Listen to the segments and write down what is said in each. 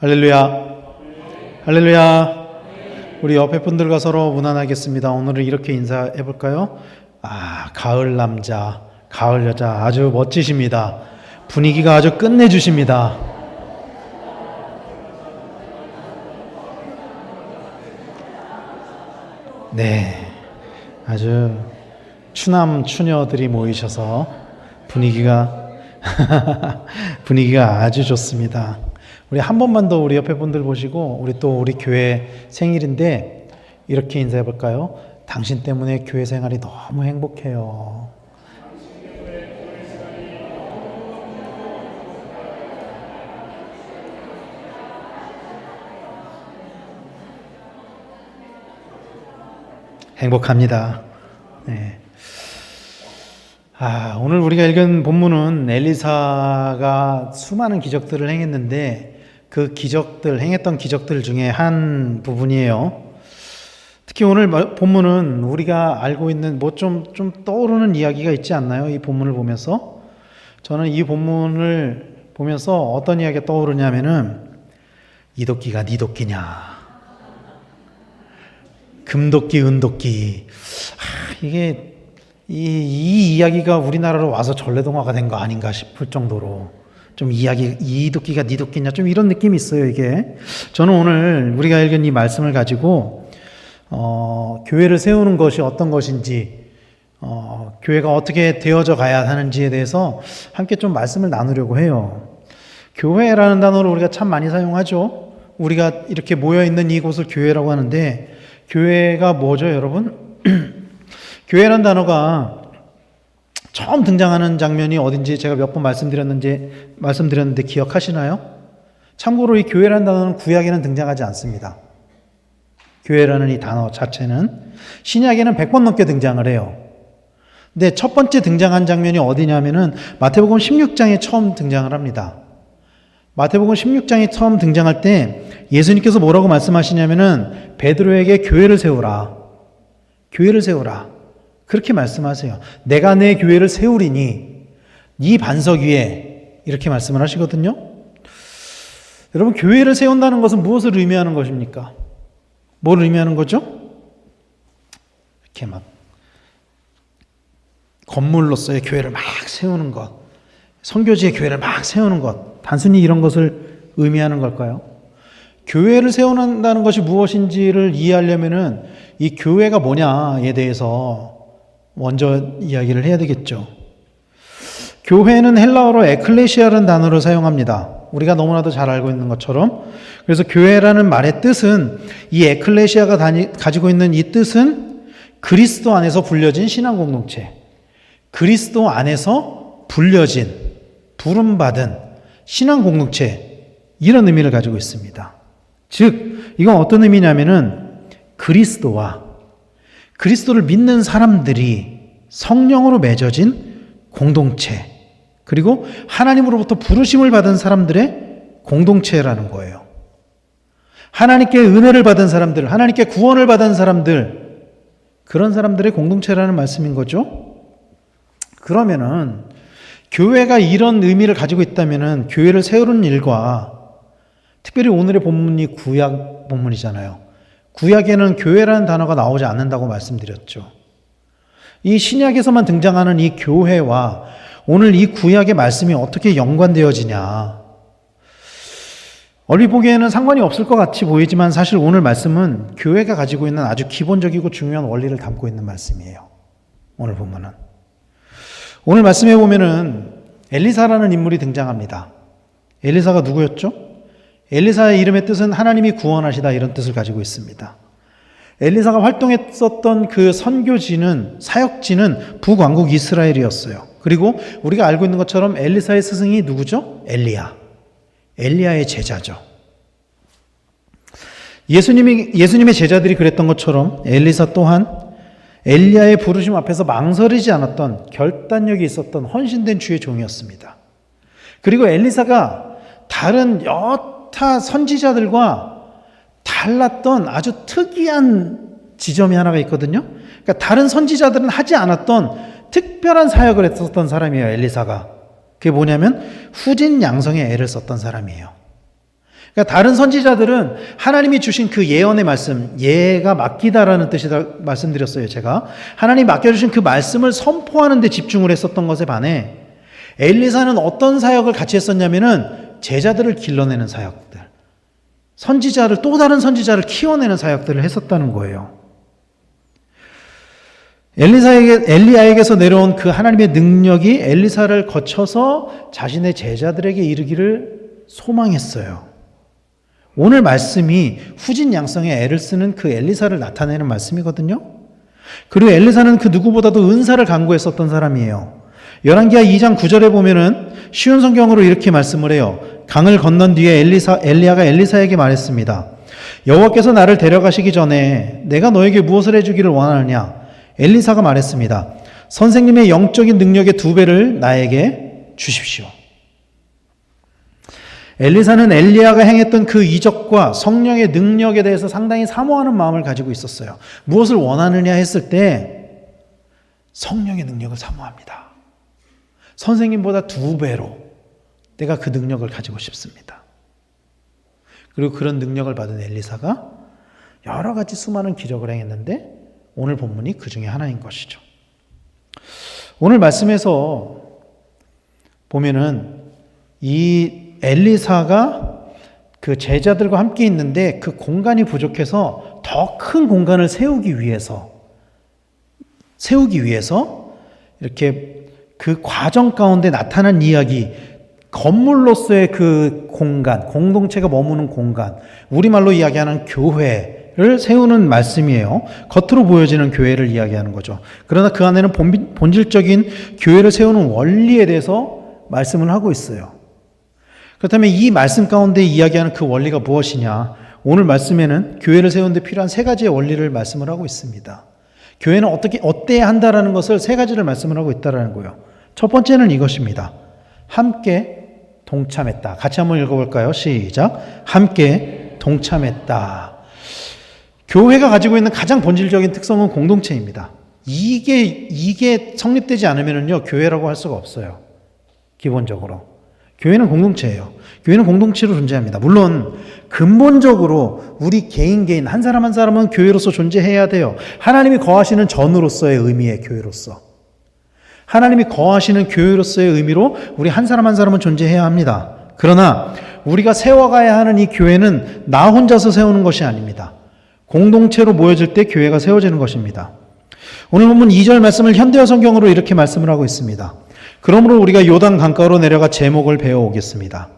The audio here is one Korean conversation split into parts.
할렐루야. 할렐루야. 우리 옆에 분들과 서로 문안하겠습니다. 오늘은 이렇게 인사해 볼까요? 가을 남자, 가을 여자 아주 멋지십니다. 분위기가 아주 끝내주십니다. 네, 아주 추남 추녀들이 모이셔서 분위기가 아주 좋습니다. 우리 한 번만 더 우리 옆에 분들 보시고 우리 교회 생일인데 이렇게 인사해 볼까요? 당신 때문에 교회 생활이 너무 행복해요. 행복합니다. 네. 오늘 우리가 읽은 본문은 엘리사가 수많은 기적들을 행했는데 그 행했던 기적들 중에 한 부분이에요. 특히 오늘 본문은 우리가 알고 있는 좀 떠오르는 이야기가 있지 않나요? 이 본문을 보면서 저는 이 본문을 보면서 어떤 이야기가 떠오르냐면은 이도끼가 네 도끼냐, 금도끼 은도끼. 이게 이 이야기가 우리나라로 와서 전래동화가 된 거 아닌가 싶을 정도로 좀 이 도끼가 네 도끼냐 좀 이런 느낌이 있어요. 이게 저는 오늘 우리가 읽은 이 말씀을 가지고 교회를 세우는 것이 어떤 것인지 교회가 어떻게 되어져 가야 하는지에 대해서 함께 좀 말씀을 나누려고 해요. 교회라는 단어를 우리가 참 많이 사용하죠. 우리가 이렇게 모여있는 이곳을 교회라고 하는데 교회가 뭐죠, 여러분? 교회라는 단어가 처음 등장하는 장면이 어딘지 제가 몇 번 말씀드렸는데 기억하시나요? 참고로 이 교회라는 단어는 구약에는 등장하지 않습니다. 교회라는 이 단어 자체는 신약에는 100번 넘게 등장을 해요. 근데 첫 번째 등장한 장면이 어디냐면은 마태복음 16장에 처음 등장을 합니다. 마태복음 16장에 처음 등장할 때 예수님께서 뭐라고 말씀하시냐면은 베드로에게 교회를 세우라. 교회를 세우라. 그렇게 말씀하세요. 내가 내 교회를 세우리니 이 반석 위에 이렇게 말씀을 하시거든요. 여러분, 교회를 세운다는 것은 무엇을 의미하는 것입니까? 뭘 의미하는 거죠? 이렇게 막 건물로서의 교회를 막 세우는 것, 선교지의 교회를 막 세우는 것, 단순히 이런 것을 의미하는 걸까요? 교회를 세운다는 것이 무엇인지를 이해하려면은 이 교회가 뭐냐에 대해서 먼저 이야기를 해야 되겠죠. 교회는 헬라어로 에클레시아라는 단어를 사용합니다. 우리가 너무나도 잘 알고 있는 것처럼. 그래서 교회라는 말의 뜻은 이 에클레시아가 가지고 있는 이 뜻은 그리스도 안에서 불려진 신앙 공동체, 그리스도 안에서 불려진 부름받은 신앙 공동체, 이런 의미를 가지고 있습니다. 즉 이건 어떤 의미냐면은 그리스도를 믿는 사람들이 성령으로 맺어진 공동체, 그리고 하나님으로부터 부르심을 받은 사람들의 공동체라는 거예요. 하나님께 은혜를 받은 사람들, 하나님께 구원을 받은 사람들, 그런 사람들의 공동체라는 말씀인 거죠. 그러면은 교회가 이런 의미를 가지고 있다면은 교회를 세우는 일과, 특별히 오늘의 본문이 구약 본문이잖아요. 구약에는 교회라는 단어가 나오지 않는다고 말씀드렸죠. 이 신약에서만 등장하는 이 교회와 오늘 이 구약의 말씀이 어떻게 연관되어지냐. 얼핏 보기에는 상관이 없을 것 같이 보이지만 사실 오늘 말씀은 교회가 가지고 있는 아주 기본적이고 중요한 원리를 담고 있는 말씀이에요. 오늘 본문은. 오늘 말씀에 보면은 엘리사라는 인물이 등장합니다. 엘리사가 누구였죠? 엘리사의 이름의 뜻은 하나님이 구원하시다, 이런 뜻을 가지고 있습니다. 엘리사가 활동했었던 그 선교지는, 사역지는 북왕국 이스라엘이었어요. 그리고 우리가 알고 있는 것처럼 엘리사의 스승이 누구죠? 엘리야의 제자죠. 예수님의 제자들이 그랬던 것처럼 엘리사 또한 엘리야의 부르심 앞에서 망설이지 않았던, 결단력이 있었던 헌신된 주의 종이었습니다. 그리고 엘리사가 다른 여타 선지자들과 달랐던 아주 특이한 지점이 하나가 있거든요. 그러니까 다른 선지자들은 하지 않았던 특별한 사역을 했었던 사람이에요, 엘리사가. 그게 뭐냐면 후진 양성의 애를 썼던 사람이에요. 그러니까 다른 선지자들은 하나님이 주신 그 예언의 말씀, 예가 맡기다라는 뜻이다 말씀드렸어요, 제가. 하나님이 맡겨주신 그 말씀을 선포하는 데 집중을 했었던 것에 반해 엘리사는 어떤 사역을 같이 했었냐면은 제자들을 길러내는 사역들, 선지자를, 또 다른 선지자를 키워내는 사역들을 했었다는 거예요. 엘리야에게서 내려온 그 하나님의 능력이 엘리사를 거쳐서 자신의 제자들에게 이르기를 소망했어요. 오늘 말씀이 후진 양성에 애를 쓰는 그 엘리사를 나타내는 말씀이거든요. 그리고 엘리사는 그 누구보다도 은사를 간구했었던 사람이에요. 열왕기하 2장 9절에 보면은 쉬운 성경으로 이렇게 말씀을 해요. 강을 건넌 뒤에 엘리야가 엘리사에게 말했습니다. 여호와께서 나를 데려가시기 전에 내가 너에게 무엇을 해주기를 원하느냐? 엘리사가 말했습니다. 선생님의 영적인 능력의 2배를 나에게 주십시오. 엘리사는 엘리야가 행했던 그 이적과 성령의 능력에 대해서 상당히 사모하는 마음을 가지고 있었어요. 무엇을 원하느냐 했을 때 성령의 능력을 사모합니다. 선생님보다 2배로 내가 그 능력을 가지고 싶습니다. 그리고 그런 능력을 받은 엘리사가 여러 가지 수많은 기적을 행했는데 오늘 본문이 그 중에 하나인 것이죠. 오늘 말씀에서 보면은 이 엘리사가 그 제자들과 함께 있는데 그 공간이 부족해서 더 큰 공간을 세우기 위해서 이렇게 그 과정 가운데 나타난 이야기, 건물로서의 그 공간, 공동체가 머무는 공간, 우리말로 이야기하는 교회를 세우는 말씀이에요. 겉으로 보여지는 교회를 이야기하는 거죠. 그러나 그 안에는 본질적인 교회를 세우는 원리에 대해서 말씀을 하고 있어요. 그렇다면 이 말씀 가운데 이야기하는 그 원리가 무엇이냐? 오늘 말씀에는 교회를 세우는 데 필요한 3가지의 원리를 말씀을 하고 있습니다. 교회는 어때야 한다라는 것을 3가지를 말씀을 하고 있다라는 거예요. 첫 번째는 이것입니다. 함께 동참했다. 같이 한번 읽어볼까요? 시작. 함께 동참했다. 교회가 가지고 있는 가장 본질적인 특성은 공동체입니다. 이게 성립되지 않으면요, 교회라고 할 수가 없어요. 기본적으로. 교회는 공동체예요. 교회는 공동체로 존재합니다. 물론 근본적으로 우리 개인 한 사람 한 사람은 교회로서 존재해야 돼요. 하나님이 거하시는 전으로서의 의미의 교회로서. 하나님이 거하시는 교회로서의 의미로 우리 한 사람 한 사람은 존재해야 합니다. 그러나 우리가 세워가야 하는 이 교회는 나 혼자서 세우는 것이 아닙니다. 공동체로 모여질 때 교회가 세워지는 것입니다. 오늘 본문 2절 말씀을 현대어 성경으로 이렇게 말씀을 하고 있습니다. 그러므로 우리가 요단 강가로 내려가 제목을 배워오겠습니다.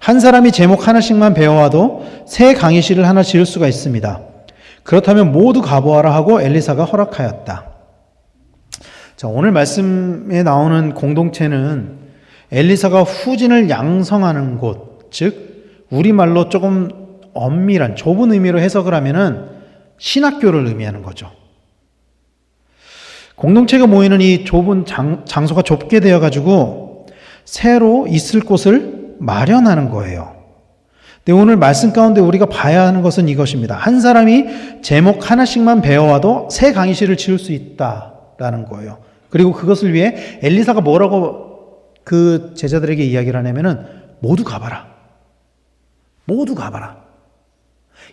한 사람이 제목 하나씩만 배워와도 새 강의실을 하나 지을 수가 있습니다. 그렇다면 모두 가보아라 하고 엘리사가 허락하였다. 자, 오늘 말씀에 나오는 공동체는 엘리사가 후진을 양성하는 곳, 즉 우리말로 조금 엄밀한 좁은 의미로 해석을 하면은 신학교를 의미하는 거죠. 공동체가 모이는 이 좁은 장소가 좁게 되어가지고 새로 있을 곳을 마련하는 거예요. 근데 오늘 말씀 가운데 우리가 봐야 하는 것은 이것입니다. 한 사람이 제목 하나씩만 배워와도 새 강의실을 지을 수 있다라는 거예요. 그리고 그것을 위해 엘리사가 뭐라고 그 제자들에게 이야기를 하냐면은 모두 가봐라. 모두 가봐라.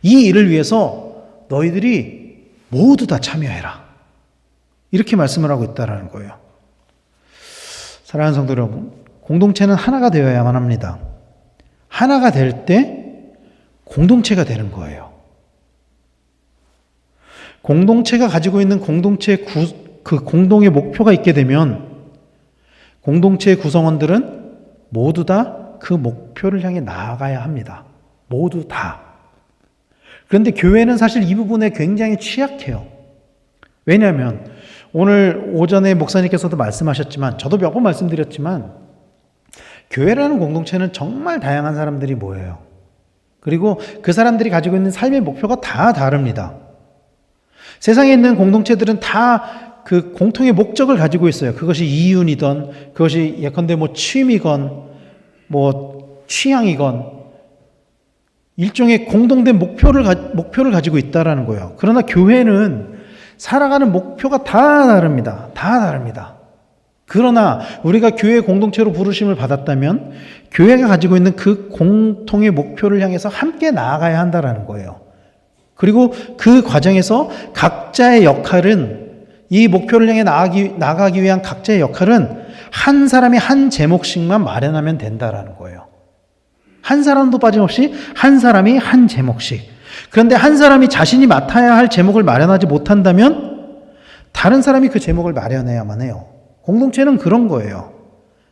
이 일을 위해서 너희들이 모두 다 참여해라. 이렇게 말씀을 하고 있다는 거예요. 사랑하는 성도 여러분, 공동체는 하나가 되어야만 합니다. 하나가 될 때 공동체가 되는 거예요. 공동체가 가지고 있는 그 공동의 목표가 있게 되면 공동체의 구성원들은 모두 다 그 목표를 향해 나아가야 합니다. 모두 다. 그런데 교회는 사실 이 부분에 굉장히 취약해요. 왜냐하면 오늘 오전에 목사님께서도 말씀하셨지만 저도 몇 번 말씀드렸지만 교회라는 공동체는 정말 다양한 사람들이 모여요. 그리고 그 사람들이 가지고 있는 삶의 목표가 다 다릅니다. 세상에 있는 공동체들은 다 그 공통의 목적을 가지고 있어요. 그것이 이윤이건 그것이 예컨대 뭐 취미건 뭐 취향이건 일종의 공동된 목표를 가지고 있다라는 거예요. 그러나 교회는 살아가는 목표가 다 다릅니다. 다 다릅니다. 그러나 우리가 교회 공동체로 부르심을 받았다면 교회가 가지고 있는 그 공통의 목표를 향해서 함께 나아가야 한다는 거예요. 그리고 그 과정에서 각자의 역할은, 이 목표를 향해 나아가기 위한 각자의 역할은 한 사람이 한 제목씩만 마련하면 된다라는 거예요. 한 사람도 빠짐없이 한 사람이 한 제목씩. 그런데 한 사람이 자신이 맡아야 할 제목을 마련하지 못한다면 다른 사람이 그 제목을 마련해야만 해요. 공동체는 그런 거예요.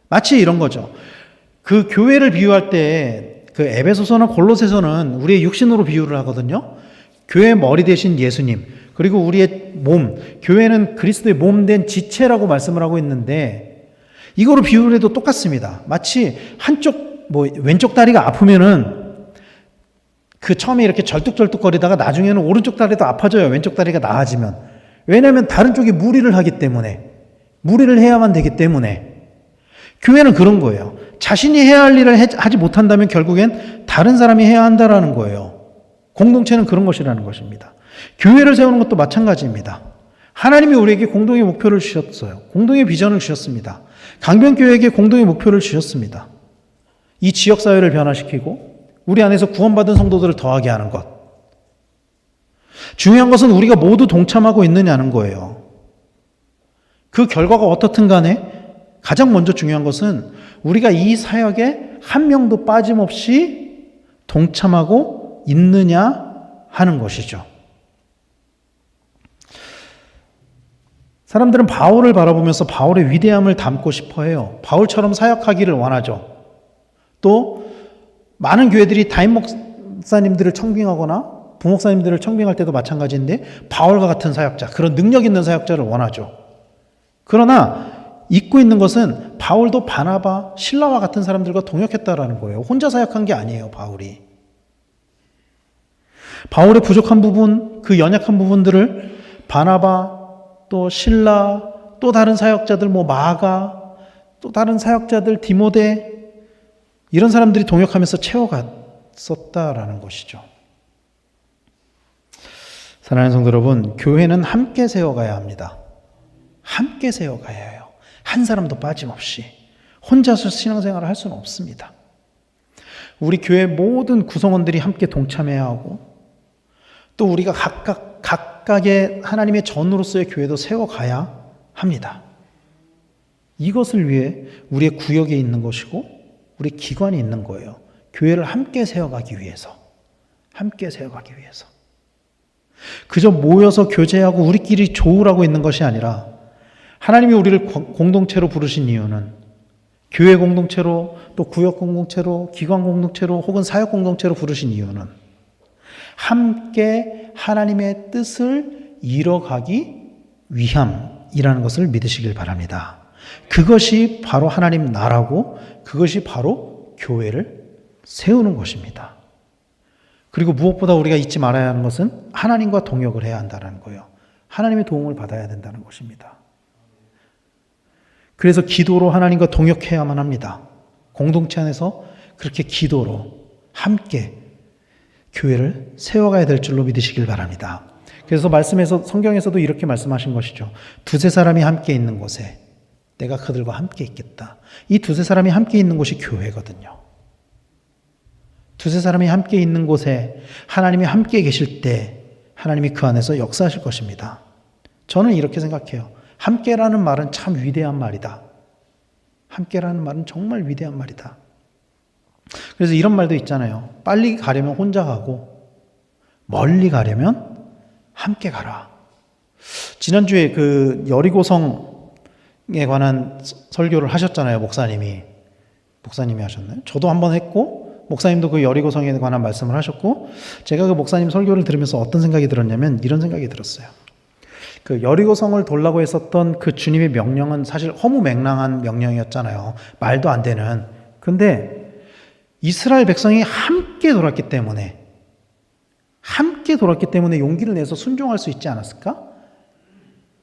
마치 이런 거죠. 그 교회를 비유할 때 그 에베소서나 골로새서는 우리의 육신으로 비유를 하거든요. 교회의 머리 대신 예수님, 그리고 우리의 몸, 교회는 그리스도의 몸 된 지체라고 말씀을 하고 있는데 이거로 비유를 해도 똑같습니다. 마치 한쪽 왼쪽 다리가 아프면은 그 처음에 이렇게 절뚝절뚝거리다가 나중에는 오른쪽 다리도 아파져요. 왼쪽 다리가 나아지면. 왜냐하면 다른 쪽이 무리를 하기 때문에, 무리를 해야만 되기 때문에. 교회는 그런 거예요. 자신이 해야 할 일을 하지 못한다면 결국엔 다른 사람이 해야 한다라는 거예요. 공동체는 그런 것이라는 것입니다. 교회를 세우는 것도 마찬가지입니다. 하나님이 우리에게 공동의 목표를 주셨어요. 공동의 비전을 주셨습니다. 강변교회에게 공동의 목표를 주셨습니다. 이 지역사회를 변화시키고 우리 안에서 구원받은 성도들을 더하게 하는 것. 중요한 것은 우리가 모두 동참하고 있느냐는 거예요. 그 결과가 어떻든 간에 가장 먼저 중요한 것은 우리가 이 사역에 한 명도 빠짐없이 동참하고 있느냐 하는 것이죠. 사람들은 바울을 바라보면서 바울의 위대함을 담고 싶어 해요. 바울처럼 사역하기를 원하죠. 또 많은 교회들이 담임 목사님들을 청빙하거나 부목사님들을 청빙할 때도 마찬가지인데 바울과 같은 사역자, 그런 능력 있는 사역자를 원하죠. 그러나 잊고 있는 것은 바울도 바나바, 실라와 같은 사람들과 동역했다라는 거예요. 혼자 사역한 게 아니에요, 바울이. 바울의 부족한 부분, 그 연약한 부분들을 바나바, 또 실라, 또 다른 사역자들, 마가, 또 다른 사역자들, 디모데, 이런 사람들이 동역하면서 채워갔었다라는 것이죠. 사랑하는 성도 여러분, 교회는 함께 세워가야 합니다. 함께 세워가야 해요. 한 사람도 빠짐없이. 혼자서 신앙생활을 할 수는 없습니다. 우리 교회 모든 구성원들이 함께 동참해야 하고, 또 우리가 각각의 하나님의 전으로서의 교회도 세워가야 합니다. 이것을 위해 우리의 구역에 있는 것이고 우리 기관이 있는 거예요. 교회를 함께 세워가기 위해서. 함께 세워가기 위해서. 그저 모여서 교제하고 우리끼리 조우라고 있는 것이 아니라 하나님이 우리를 공동체로 부르신 이유는 교회 공동체로, 또 구역 공동체로, 기관 공동체로, 혹은 사역 공동체로 부르신 이유는 함께 하나님의 뜻을 이뤄가기 위함이라는 것을 믿으시길 바랍니다. 그것이 바로 하나님 나라고, 그것이 바로 교회를 세우는 것입니다. 그리고 무엇보다 우리가 잊지 말아야 하는 것은 하나님과 동역을 해야 한다는 거예요. 하나님의 도움을 받아야 된다는 것입니다. 그래서 기도로 하나님과 동역해야만 합니다. 공동체 안에서 그렇게 기도로 함께 교회를 세워가야 될 줄로 믿으시길 바랍니다. 그래서 말씀에서, 성경에서도 이렇게 말씀하신 것이죠. 두세 사람이 함께 있는 곳에 내가 그들과 함께 있겠다. 이 두세 사람이 함께 있는 곳이 교회거든요. 두세 사람이 함께 있는 곳에 하나님이 함께 계실 때 하나님이 그 안에서 역사하실 것입니다. 저는 이렇게 생각해요. 함께라는 말은 참 위대한 말이다. 함께라는 말은 정말 위대한 말이다. 그래서 이런 말도 있잖아요. 빨리 가려면 혼자 가고 멀리 가려면 함께 가라. 지난주에 그 여리고성에 관한 설교를 하셨잖아요. 목사님이 하셨나요? 저도 한번 했고 목사님도 그 여리고성에 관한 말씀을 하셨고, 제가 그 목사님 설교를 들으면서 어떤 생각이 들었냐면 이런 생각이 들었어요. 그 여리고성을 돌라고 했었던 그 주님의 명령은 사실 허무맹랑한 명령이었잖아요. 말도 안 되는. 근데 이스라엘 백성이 함께 돌았기 때문에 용기를 내서 순종할 수 있지 않았을까?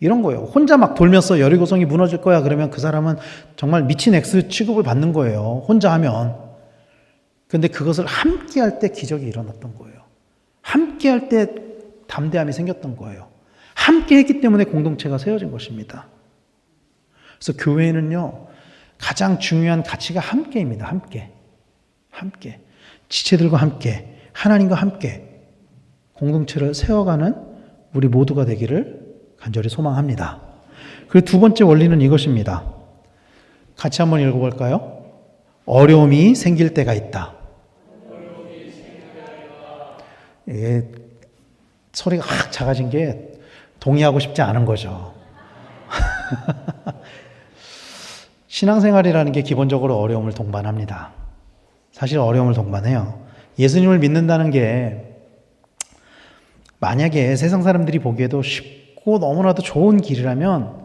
이런 거예요. 혼자 막 돌면서 여리고성이 무너질 거야 그러면 그 사람은 정말 미친 X 취급을 받는 거예요. 혼자 하면. 근데 그것을 함께 할 때 기적이 일어났던 거예요. 함께 할 때 담대함이 생겼던 거예요. 함께 했기 때문에 공동체가 세워진 것입니다. 그래서 교회는요, 가장 중요한 가치가 함께입니다. 함께. 지체들과 함께, 하나님과 함께 공동체를 세워가는 우리 모두가 되기를 간절히 소망합니다. 그리고 두 번째 원리는 이것입니다. 같이 한번 읽어볼까요? 어려움이 생길 때가 있다. 예, 소리가 확 작아진 게 동의하고 싶지 않은 거죠. 신앙생활이라는 게 기본적으로 어려움을 동반합니다. 사실 어려움을 동반해요. 예수님을 믿는다는 게 만약에 세상 사람들이 보기에도 쉽고 너무나도 좋은 길이라면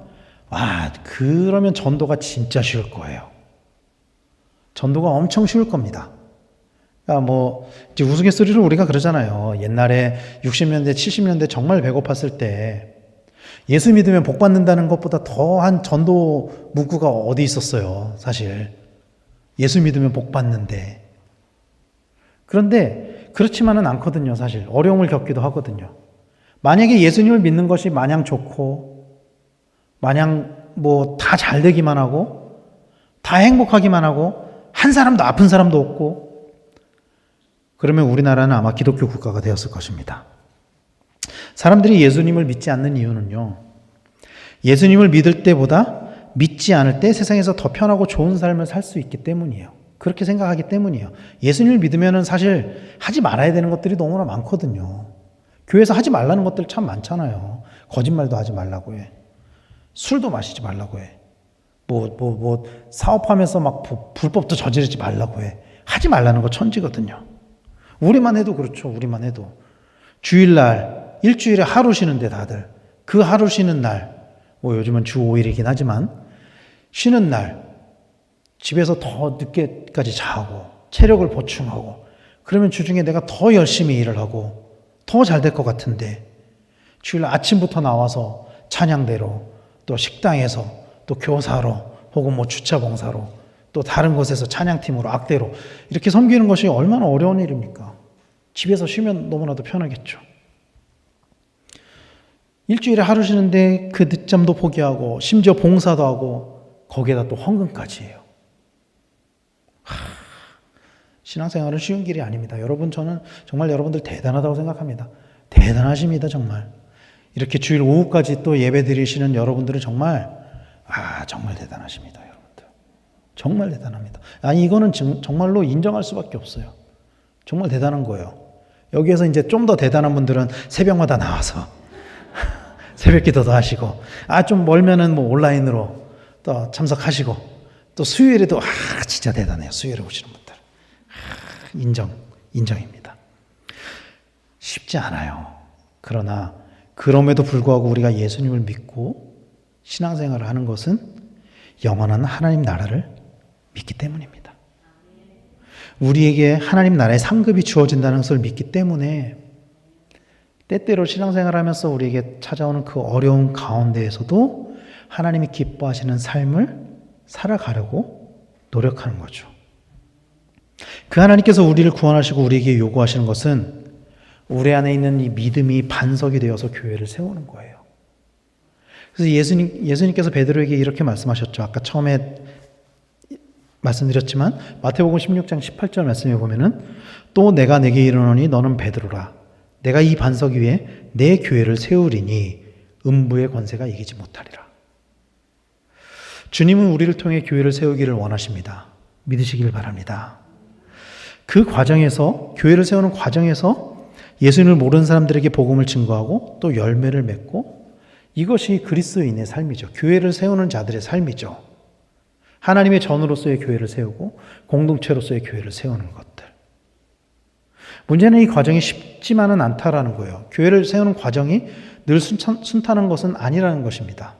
그러면 전도가 진짜 쉬울 거예요. 전도가 엄청 쉬울 겁니다. 그러니까 이제 우스갯소리로 우리가 그러잖아요. 옛날에 60년대, 70년대 정말 배고팠을 때 예수 믿으면 복 받는다는 것보다 더한 전도 문구가 어디 있었어요, 사실. 예수 믿으면 복 받는데. 그런데 그렇지만은 않거든요, 사실. 어려움을 겪기도 하거든요. 만약에 예수님을 믿는 것이 마냥 좋고, 마냥 다 잘 되기만 하고, 다 행복하기만 하고, 한 사람도 아픈 사람도 없고, 그러면 우리나라는 아마 기독교 국가가 되었을 것입니다. 사람들이 예수님을 믿지 않는 이유는요, 예수님을 믿을 때보다 믿지 않을 때 세상에서 더 편하고 좋은 삶을 살 수 있기 때문이에요. 그렇게 생각하기 때문이에요. 예수님을 믿으면 사실 하지 말아야 되는 것들이 너무나 많거든요. 교회에서 하지 말라는 것들 참 많잖아요. 거짓말도 하지 말라고 해. 술도 마시지 말라고 해. 사업하면서 막 불법도 저지르지 말라고 해. 하지 말라는 거 천지거든요. 우리만 해도 그렇죠. 우리만 해도. 주일날, 일주일에 하루 쉬는데 다들. 그 하루 쉬는 날, 요즘은 주 5일이긴 하지만, 쉬는 날, 집에서 더 늦게까지 자고, 체력을 보충하고, 그러면 주중에 내가 더 열심히 일을 하고, 더 잘 될 것 같은데, 주일날 아침부터 나와서 찬양대로, 또 식당에서, 또 교사로, 혹은 주차봉사로, 또 다른 곳에서 찬양팀으로, 악대로, 이렇게 섬기는 것이 얼마나 어려운 일입니까? 집에서 쉬면 너무나도 편하겠죠. 일주일에 하루 쉬는데 그 늦잠도 포기하고, 심지어 봉사도 하고, 거기에다 또 헌금까지 해요. 신앙생활은 쉬운 길이 아닙니다. 여러분, 저는 정말 여러분들 대단하다고 생각합니다. 대단하십니다, 정말. 이렇게 주일 오후까지 또 예배 드리시는 여러분들은 정말 대단하십니다, 여러분들. 정말 대단합니다. 이거는 정말로 인정할 수밖에 없어요. 정말 대단한 거예요. 여기에서 이제 좀 더 대단한 분들은 새벽마다 나와서 새벽 기도도 하시고, 좀 멀면은 온라인으로 또 참석하시고, 또 수요일에도 진짜 대단해요. 수요일에 오시는 분들. 인정입니다. 쉽지 않아요. 그러나 그럼에도 불구하고 우리가 예수님을 믿고 신앙생활을 하는 것은 영원한 하나님 나라를 믿기 때문입니다. 우리에게 하나님 나라의 상급이 주어진다는 것을 믿기 때문에 때때로 신앙생활을 하면서 우리에게 찾아오는 그 어려운 가운데에서도 하나님이 기뻐하시는 삶을 살아가려고 노력하는 거죠. 그 하나님께서 우리를 구원하시고 우리에게 요구하시는 것은 우리 안에 있는 이 믿음이 반석이 되어서 교회를 세우는 거예요. 그래서 예수님께서 베드로에게 이렇게 말씀하셨죠. 아까 처음에 말씀드렸지만 마태복음 16장 18절 말씀에 보면은 또 내가 내게 이르노니 너는 베드로라. 내가 이 반석 위에 내 교회를 세우리니 음부의 권세가 이기지 못하리라. 주님은 우리를 통해 교회를 세우기를 원하십니다. 믿으시길 바랍니다. 그 과정에서, 교회를 세우는 과정에서 예수님을 모르는 사람들에게 복음을 증거하고 또 열매를 맺고, 이것이 그리스도인의 삶이죠. 교회를 세우는 자들의 삶이죠. 하나님의 전으로서의 교회를 세우고 공동체로서의 교회를 세우는 것들. 문제는 이 과정이 쉽지만은 않다라는 거예요. 교회를 세우는 과정이 늘 순탄한 것은 아니라는 것입니다.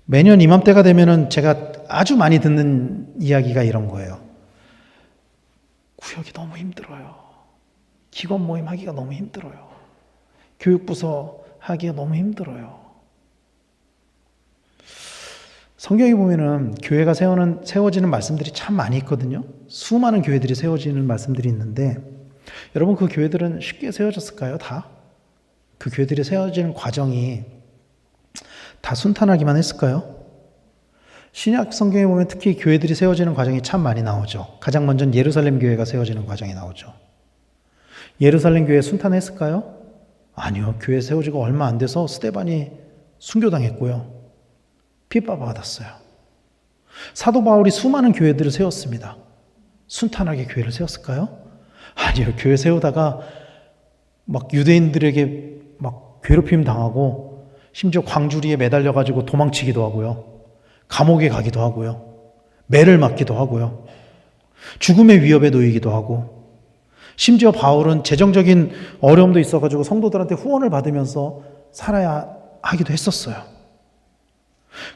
매년 이맘때가 되면은 제가 아주 많이 듣는 이야기가 이런 거예요. 구역이 너무 힘들어요. 직원 모임 하기가 너무 힘들어요. 교육부서 하기가 너무 힘들어요. 성경에 보면은 교회가 세워지는 말씀들이 참 많이 있거든요. 수많은 교회들이 세워지는 말씀들이 있는데, 여러분 그 교회들은 쉽게 세워졌을까요? 다? 그 교회들이 세워지는 과정이 다 순탄하기만 했을까요? 신약 성경에 보면 특히 교회들이 세워지는 과정이 참 많이 나오죠. 가장 먼저 예루살렘 교회가 세워지는 과정이 나오죠. 예루살렘 교회 순탄했을까요? 아니요. 교회 세워지고 얼마 안 돼서 스데반이 순교당했고요. 핍박받았어요. 사도 바울이 수많은 교회들을 세웠습니다. 순탄하게 교회를 세웠을까요? 아니요. 교회 세우다가 막 유대인들에게 막 괴롭힘 당하고 심지어 광주리에 매달려가지고 도망치기도 하고요. 감옥에 가기도 하고요. 매를 맞기도 하고요. 죽음의 위협에 놓이기도 하고 심지어 바울은 재정적인 어려움도 있어가지고 성도들한테 후원을 받으면서 살아야 하기도 했었어요.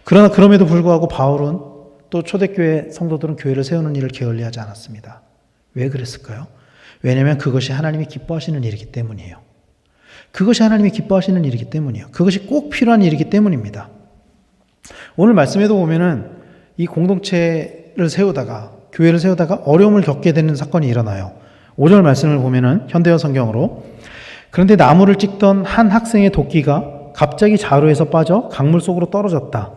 그러나 그럼에도 불구하고 바울은 또 초대교회 성도들은 교회를 세우는 일을 게을리하지 않았습니다. 왜 그랬을까요? 왜냐하면 그것이 하나님이 기뻐하시는 일이기 때문이에요. 그것이 하나님이 기뻐하시는 일이기 때문이에요. 그것이 꼭 필요한 일이기 때문입니다. 오늘 말씀에도 보면은 이 공동체를 세우다가 교회를 세우다가 어려움을 겪게 되는 사건이 일어나요. 5절 말씀을 보면은 현대어 성경으로 그런데 나무를 찍던 한 학생의 도끼가 갑자기 자루에서 빠져 강물 속으로 떨어졌다.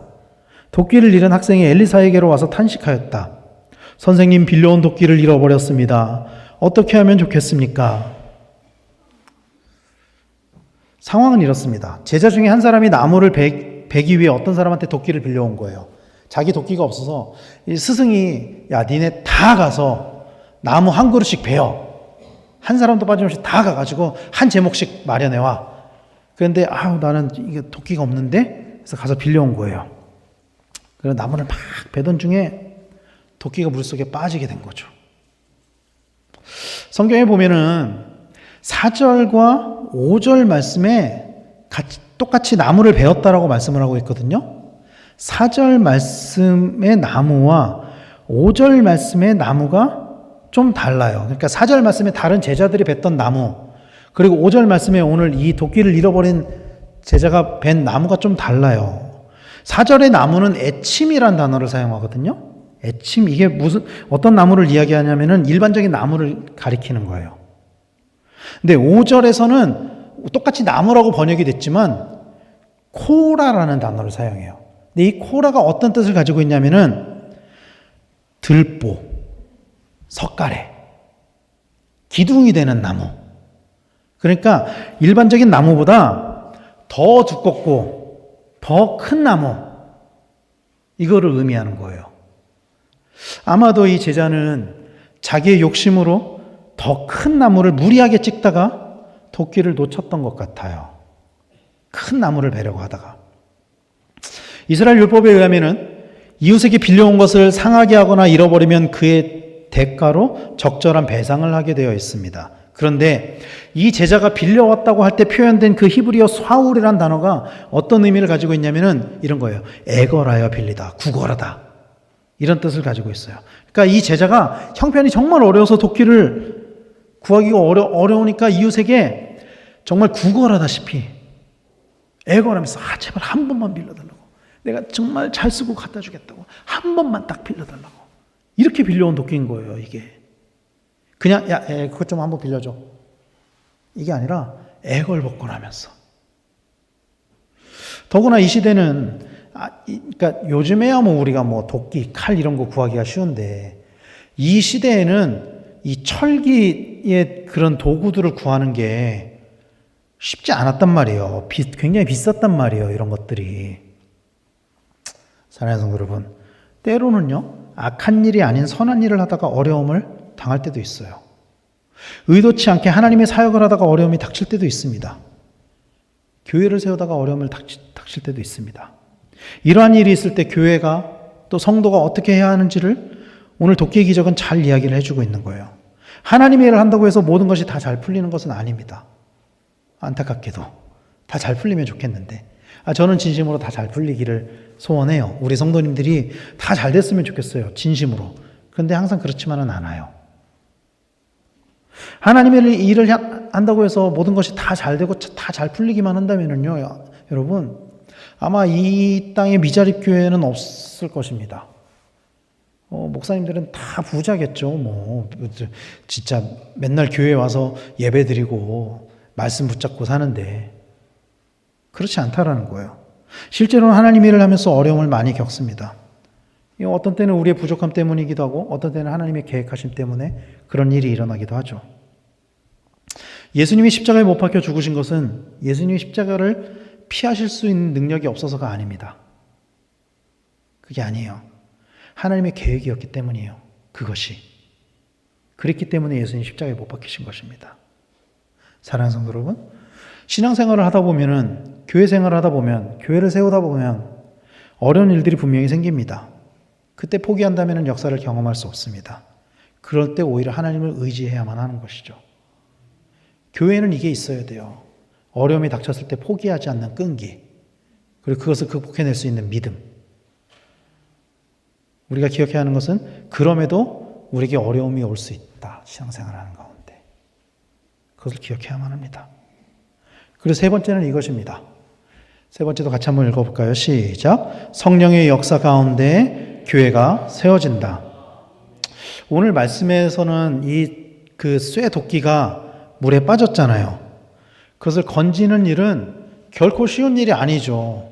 도끼를 잃은 학생이 엘리사에게로 와서 탄식하였다. 선생님 빌려온 도끼를 잃어버렸습니다. 어떻게 하면 좋겠습니까? 상황은 이렇습니다. 제자 중에 한 사람이 나무를 베기 위해 어떤 사람한테 도끼를 빌려온 거예요. 자기 도끼가 없어서 이 스승이 야 니네 다 가서 나무 한 그루씩 베어. 한 사람도 빠짐없이 다 가가지고 한 제목씩 마련해와. 그런데 나는 이게 도끼가 없는데 그래서 가서 빌려온 거예요. 그래서 나무를 막 베던 중에 도끼가 물속에 빠지게 된 거죠. 성경에 보면은 4절과 5절 말씀에 똑같이 나무를 베었다라고 말씀을 하고 있거든요. 4절 말씀의 나무와 5절 말씀의 나무가 좀 달라요. 그러니까 4절 말씀에 다른 제자들이 뱄던 나무, 그리고 5절 말씀에 오늘 이 도끼를 잃어버린 제자가 벤 나무가 좀 달라요. 4절의 나무는 애침이란 단어를 사용하거든요. 애침, 이게 어떤 나무를 이야기하냐면은 일반적인 나무를 가리키는 거예요. 근데 5절에서는 똑같이 나무라고 번역이 됐지만 코라라는 단어를 사용해요. 근데 이 코라가 어떤 뜻을 가지고 있냐면은 들보, 석가래, 기둥이 되는 나무. 그러니까 일반적인 나무보다 더 두껍고 더 큰 나무, 이거를 의미하는 거예요. 아마도 이 제자는 자기의 욕심으로 더 큰 나무를 무리하게 찍다가 도끼를 놓쳤던 것 같아요. 큰 나무를 베려고 하다가. 이스라엘 율법에 의하면은 이웃에게 빌려온 것을 상하게 하거나 잃어버리면 그의 대가로 적절한 배상을 하게 되어 있습니다. 그런데 이 제자가 빌려왔다고 할 때 표현된 그 히브리어 사울이라는 단어가 어떤 의미를 가지고 있냐면은 이런 거예요. 애걸하여 빌리다, 구걸하다. 이런 뜻을 가지고 있어요. 그러니까 이 제자가 형편이 정말 어려워서 도끼를 구하기가 어려우니까 이웃에게 정말 구걸하다시피 애걸하면서 제발 한 번만 빌려달라고. 내가 정말 잘 쓰고 갖다 주겠다고. 한 번만 딱 빌려달라고. 이렇게 빌려온 도끼인 거예요, 이게. 그냥 그것 좀 한번 빌려줘. 이게 아니라 애걸복걸하면서. 더구나 이 시대는 그러니까 요즘에야 우리가 도끼, 칼 이런 거 구하기가 쉬운데 이 시대에는 이 철기의 그런 도구들을 구하는 게 쉽지 않았단 말이에요. 굉장히 비쌌단 말이에요, 이런 것들이. 사랑하는 성도 여러분, 때로는요 악한 일이 아닌 선한 일을 하다가 어려움을 당할 때도 있어요. 의도치 않게 하나님의 사역을 하다가 어려움이 닥칠 때도 있습니다. 교회를 세우다가 어려움을 닥칠 때도 있습니다. 이러한 일이 있을 때 교회가 또 성도가 어떻게 해야 하는지를 오늘 도끼의 기적은 잘 이야기를 해주고 있는 거예요. 하나님의 일을 한다고 해서 모든 것이 다 잘 풀리는 것은 아닙니다. 안타깝게도 다 잘 풀리면 좋겠는데 저는 진심으로 다 잘 풀리기를 소원해요. 우리 성도님들이 다 잘 됐으면 좋겠어요. 진심으로. 그런데 항상 그렇지만은 않아요. 하나님의 일을 한다고 해서 모든 것이 다 잘 되고 다 잘 풀리기만 한다면은요, 여러분, 아마 이 땅에 미자립 교회는 없을 것입니다. 목사님들은 다 부자겠죠. 진짜 맨날 교회 와서 예배 드리고 말씀 붙잡고 사는데 그렇지 않다라는 거예요. 실제로는 하나님 일을 하면서 어려움을 많이 겪습니다. 어떤 때는 우리의 부족함 때문이기도 하고 어떤 때는 하나님의 계획하심 때문에 그런 일이 일어나기도 하죠. 예수님이 십자가에 못 박혀 죽으신 것은 예수님이 십자가를 피하실 수 있는 능력이 없어서가 아닙니다. 그게 아니에요. 하나님의 계획이었기 때문이에요. 그것이. 그랬기 때문에 예수님이 십자가에 못 박히신 것입니다. 사랑하는 성도 여러분, 신앙생활을 하다 보면은, 교회 생활을 하다 보면, 교회를 세우다 보면 어려운 일들이 분명히 생깁니다. 그때 포기한다면 역사를 경험할 수 없습니다. 그럴 때 오히려 하나님을 의지해야만 하는 것이죠. 교회는 이게 있어야 돼요. 어려움이 닥쳤을 때 포기하지 않는 끈기, 그리고 그것을 극복해낼 수 있는 믿음. 우리가 기억해야 하는 것은 그럼에도 우리에게 어려움이 올 수 있다. 신앙생활을 하는 가운데. 그것을 기억해야만 합니다. 그리고 세 번째는 이것입니다. 세 번째도 같이 한번 읽어볼까요? 시작. 성령의 역사 가운데 교회가 세워진다. 오늘 말씀에서는 그 쇠 도끼가 물에 빠졌잖아요. 그것을 건지는 일은 결코 쉬운 일이 아니죠.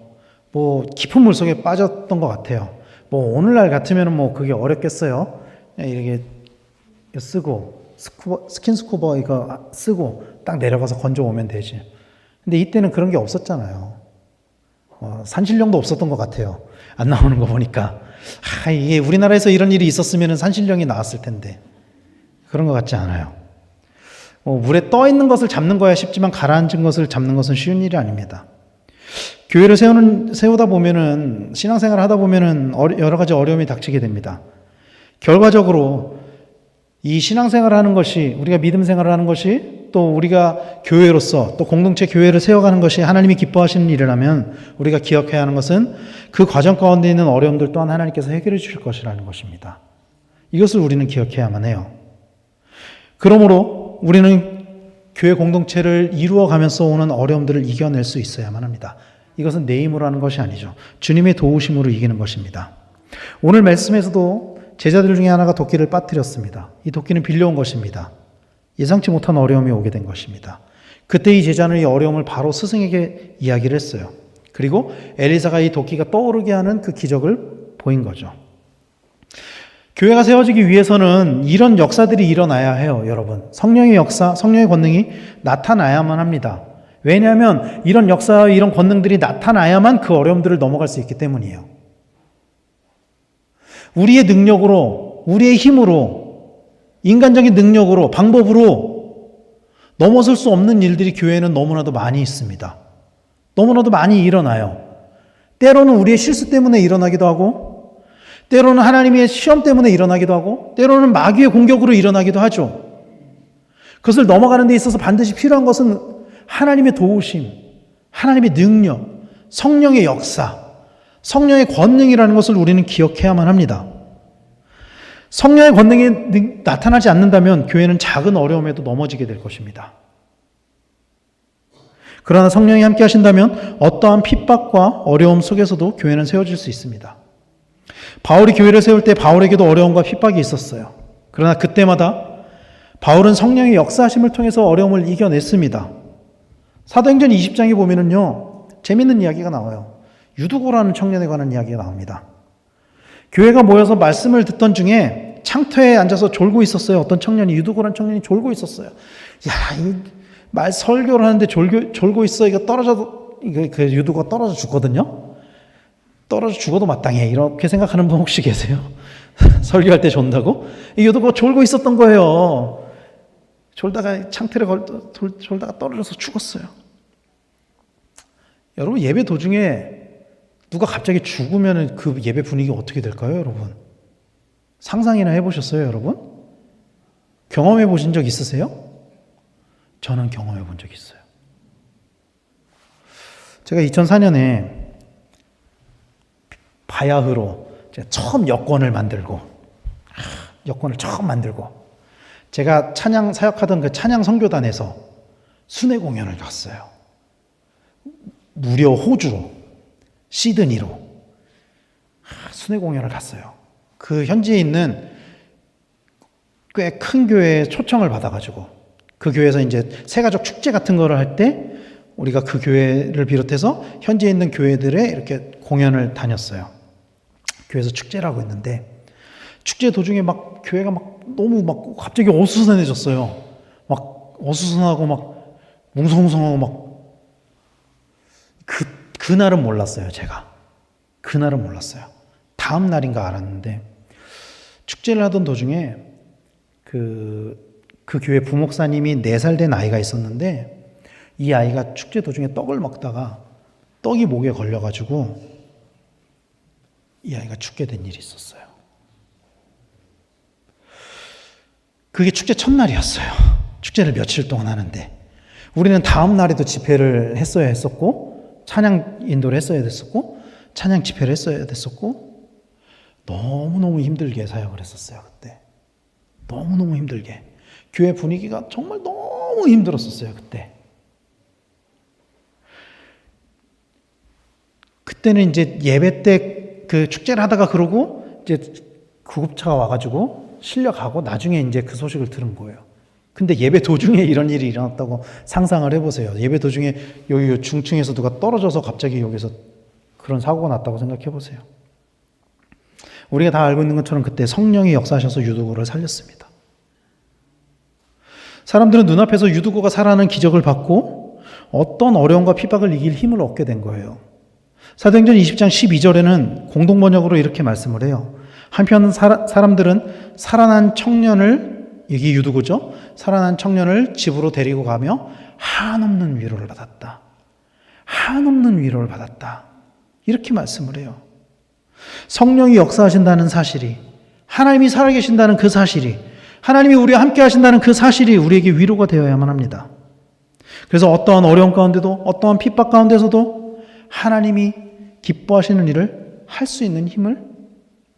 깊은 물 속에 빠졌던 것 같아요. 오늘날 같으면 그게 어렵겠어요. 이렇게 쓰고, 스킨스쿠버 이거 쓰고 딱 내려가서 건져오면 되지. 근데 이때는 그런 게 없었잖아요. 산신령도 없었던 것 같아요. 안 나오는 거 보니까. 이게 우리나라에서 이런 일이 있었으면 산신령이 나왔을 텐데. 그런 것 같지 않아요. 물에 떠 있는 것을 잡는 거야 쉽지만 가라앉은 것을 잡는 것은 쉬운 일이 아닙니다. 교회를 세우다 보면은, 신앙생활을 하다 보면은 여러 가지 어려움이 닥치게 됩니다. 결과적으로 이 신앙생활을 하는 것이, 우리가 믿음 생활을 하는 것이, 또 우리가 교회로서 또 공동체 교회를 세워가는 것이 하나님이 기뻐하시는 일이라면 우리가 기억해야 하는 것은 그 과정 가운데 있는 어려움들 또한 하나님께서 해결해 주실 것이라는 것입니다. 이것을 우리는 기억해야만 해요. 그러므로 우리는 교회 공동체를 이루어가면서 오는 어려움들을 이겨낼 수 있어야만 합니다. 이것은 내 힘으로 하는 것이 아니죠. 주님의 도우심으로 이기는 것입니다. 오늘 말씀에서도 제자들 중에 하나가 도끼를 빠뜨렸습니다. 이 도끼는 빌려온 것입니다. 예상치 못한 어려움이 오게 된 것입니다. 그때 이 제자는 이 어려움을 바로 스승에게 이야기를 했어요. 그리고 엘리사가 이 도끼가 떠오르게 하는 그 기적을 보인 거죠. 교회가 세워지기 위해서는 이런 역사들이 일어나야 해요, 여러분. 성령의 역사, 성령의 권능이 나타나야만 합니다. 왜냐하면 이런 역사, 이런 권능들이 나타나야만 그 어려움들을 넘어갈 수 있기 때문이에요. 우리의 능력으로, 우리의 힘으로, 인간적인 능력으로, 방법으로 넘어설 수 없는 일들이 교회에는 너무나도 많이 있습니다. 너무나도 많이 일어나요. 때로는 우리의 실수 때문에 일어나기도 하고, 때로는 하나님의 시험 때문에 일어나기도 하고, 때로는 마귀의 공격으로 일어나기도 하죠. 그것을 넘어가는 데 있어서 반드시 필요한 것은 하나님의 도우심, 하나님의 능력, 성령의 역사, 성령의 권능이라는 것을 우리는 기억해야만 합니다. 성령의 권능이 나타나지 않는다면 교회는 작은 어려움에도 넘어지게 될 것입니다. 그러나 성령이 함께 하신다면 어떠한 핍박과 어려움 속에서도 교회는 세워질 수 있습니다. 바울이 교회를 세울 때 바울에게도 어려움과 핍박이 있었어요. 그러나 그때마다 바울은 성령의 역사하심을 통해서 어려움을 이겨냈습니다. 사도행전 20장에 보면은요, 재밌는 이야기가 나와요. 유두고라는 청년에 관한 이야기가 나옵니다. 교회가 모여서 말씀을 듣던 중에 창터에 앉아서 졸고 있었어요. 어떤 청년이, 유두고라는 청년이 졸고 있었어요. 설교를 하는데 졸고 있어. 이거 떨어져도, 그 유두고가 떨어져 죽거든요. 떨어져 죽어도 마땅해. 이렇게 생각하는 분 혹시 계세요? 설교할 때 존다고? 이 유두고가 졸고 있었던 거예요. 졸다가 창틀에 졸다가 떨어져서 죽었어요. 여러분, 예배 도중에 누가 갑자기 죽으면 그 예배 분위기 어떻게 될까요, 여러분? 상상이나 해보셨어요, 여러분? 경험해 보신 적 있으세요? 저는 경험해 본 적 있어요. 제가 2004년에 바야흐로 제가 처음 여권을 처음 만들고 제가 찬양 사역하던 그 찬양 선교단에서 순회 공연을 갔어요. 무려 호주로, 시드니로 순회 공연을 갔어요. 그 현지에 있는 꽤 큰 교회에 초청을 받아가지고 그 교회에서 이제 새가족 축제 같은 거를 할 때 우리가 그 교회를 비롯해서 현재 있는 교회들에 이렇게 공연을 다녔어요. 교회에서 축제를 하고 있는데 축제 도중에 막 교회가 막 너무 막 갑자기 어수선해졌어요. 막 어수선하고 막 뭉성뭉성하고 막 그날은 몰랐어요, 제가. 그날은 몰랐어요. 다음 날인가 알았는데 축제를 하던 도중에 그 교회 부목사님이 4살 된 아이가 있었는데 이 아이가 축제 도중에 떡을 먹다가 떡이 목에 걸려가지고 이 아이가 죽게 된 일이 있었어요. 그게 축제 첫날이었어요. 축제를 며칠 동안 하는데 우리는 다음 날에도 집회를 했어야 했었고 찬양 인도를 했어야 됐었고 찬양 집회를 했어야 됐었고 너무너무 힘들게 사역을 했었어요. 그때 너무너무 힘들게 교회 분위기가 정말 너무 힘들었었어요. 그때는 이제 예배 때 그 축제를 하다가 그러고 이제 구급차가 와가지고 실려가고 나중에 이제 그 소식을 들은 거예요. 근데 예배 도중에 이런 일이 일어났다고 상상을 해보세요. 예배 도중에 여기 중층에서 누가 떨어져서 갑자기 여기서 그런 사고가 났다고 생각해 보세요. 우리가 다 알고 있는 것처럼 그때 성령이 역사하셔서 유두고를 살렸습니다. 사람들은 눈앞에서 유두고가 살아나는 기적을 받고 어떤 어려움과 핍박을 이길 힘을 얻게 된 거예요. 사도행전 20장 12절에는 공동번역으로 이렇게 말씀을 해요. 한편 사람들은 살아난 청년을, 이게 유두고죠. 살아난 청년을 집으로 데리고 가며 한없는 위로를 받았다. 한없는 위로를 받았다. 이렇게 말씀을 해요. 성령이 역사하신다는 사실이, 하나님이 살아계신다는 그 사실이, 하나님이 우리와 함께 하신다는 그 사실이 우리에게 위로가 되어야만 합니다. 그래서 어떠한 어려움 가운데도, 어떠한 핍박 가운데서도 하나님이 기뻐하시는 일을 할 수 있는 힘을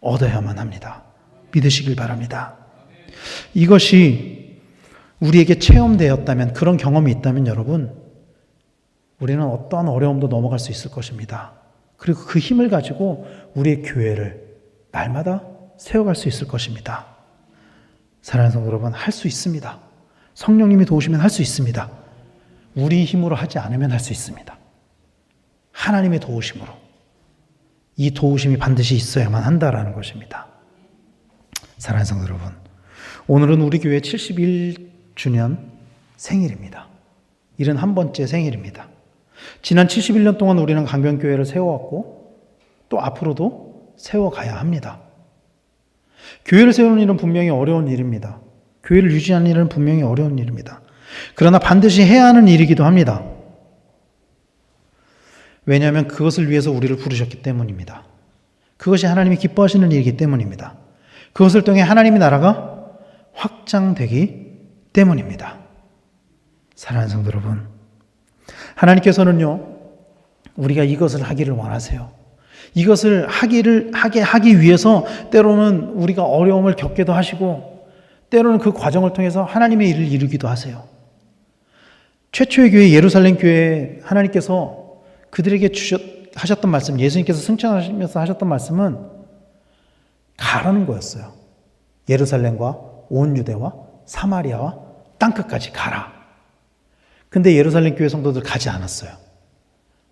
얻어야만 합니다. 믿으시길 바랍니다. 이것이 우리에게 체험되었다면, 그런 경험이 있다면 여러분, 우리는 어떠한 어려움도 넘어갈 수 있을 것입니다. 그리고 그 힘을 가지고 우리의 교회를 날마다 세워갈 수 있을 것입니다. 사랑하는 성도 여러분, 할 수 있습니다. 성령님이 도우시면 할 수 있습니다. 우리 힘으로 하지 않으면 할 수 있습니다. 하나님의 도우심으로. 이 도우심이 반드시 있어야만 한다라는 것입니다. 사랑하는 성도 여러분, 오늘은 우리 교회 71주년 생일입니다. 71번째 생일입니다. 지난 71년 동안 우리는 강변교회를 세워왔고 또 앞으로도 세워가야 합니다. 교회를 세우는 일은 분명히 어려운 일입니다. 교회를 유지하는 일은 분명히 어려운 일입니다. 그러나 반드시 해야 하는 일이기도 합니다. 왜냐하면 그것을 위해서 우리를 부르셨기 때문입니다. 그것이 하나님이 기뻐하시는 일이기 때문입니다. 그것을 통해 하나님의 나라가 확장되기 때문입니다. 사랑하는 성도 여러분, 하나님께서는요, 우리가 이것을 하기를 원하세요. 이것을 하기 위해서 때로는 우리가 어려움을 겪기도 하시고 때로는 그 과정을 통해서 하나님의 일을 이루기도 하세요. 최초의 교회 예루살렘 교회에 하나님께서 그들에게 하셨던 말씀, 예수님께서 승천하시면서 하셨던 말씀은 가라는 거였어요. 예루살렘과 온 유대와 사마리아와 땅끝까지 가라. 근데 예루살렘 교회 성도들 가지 않았어요.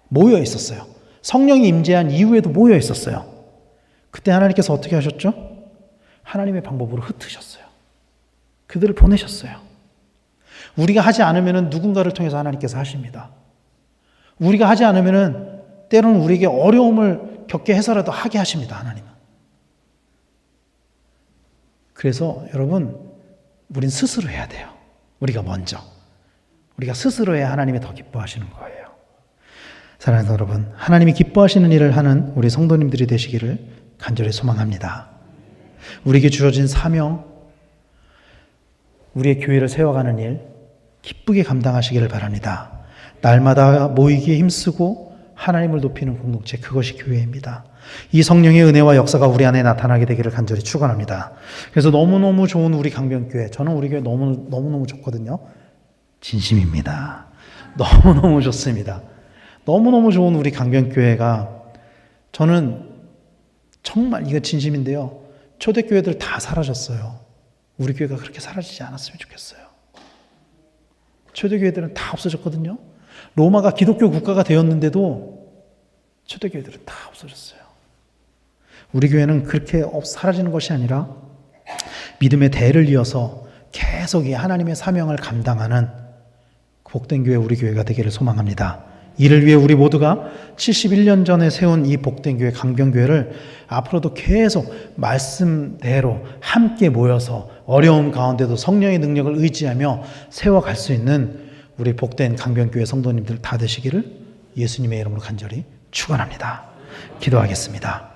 모여 있었어요. 성령이 임재한 이후에도 모여 있었어요. 그때 하나님께서 어떻게 하셨죠? 하나님의 방법으로 흩으셨어요. 그들을 보내셨어요. 우리가 하지 않으면 누군가를 통해서 하나님께서 하십니다. 우리가 하지 않으면 때로는 우리에게 어려움을 겪게 해서라도 하게 하십니다. 하나님은. 그래서 여러분, 우린 스스로 해야 돼요. 우리가 먼저. 우리가 스스로 해야 하나님이 더 기뻐하시는 거예요. 사랑하는 여러분, 하나님이 기뻐하시는 일을 하는 우리 성도님들이 되시기를 간절히 소망합니다. 우리에게 주어진 사명, 우리의 교회를 세워가는 일 기쁘게 감당하시기를 바랍니다. 날마다 모이기에 힘쓰고 하나님을 높이는 공동체, 그것이 교회입니다. 이 성령의 은혜와 역사가 우리 안에 나타나게 되기를 간절히 축원합니다. 그래서 너무너무 좋은 우리 강변교회, 저는 우리 교회 너무너무 좋거든요. 진심입니다. 너무너무 좋습니다. 너무너무 좋은 우리 강변교회가, 저는 정말 이거 진심인데요, 초대교회들 다 사라졌어요. 우리 교회가 그렇게 사라지지 않았으면 좋겠어요. 초대교회들은 다 없어졌거든요. 로마가 기독교 국가가 되었는데도 초대교회들은 다 없어졌어요. 우리 교회는 그렇게 사라지는 것이 아니라 믿음의 대를 이어서 계속 이 하나님의 사명을 감당하는 복된 교회, 우리 교회가 되기를 소망합니다. 이를 위해 우리 모두가 71년 전에 세운 이 복된 교회, 강변교회를 앞으로도 계속 말씀대로 함께 모여서 어려움 가운데도 성령의 능력을 의지하며 세워갈 수 있는 우리 복된 강변교회 성도님들 다 되시기를 예수님의 이름으로 간절히 축원합니다. 기도하겠습니다.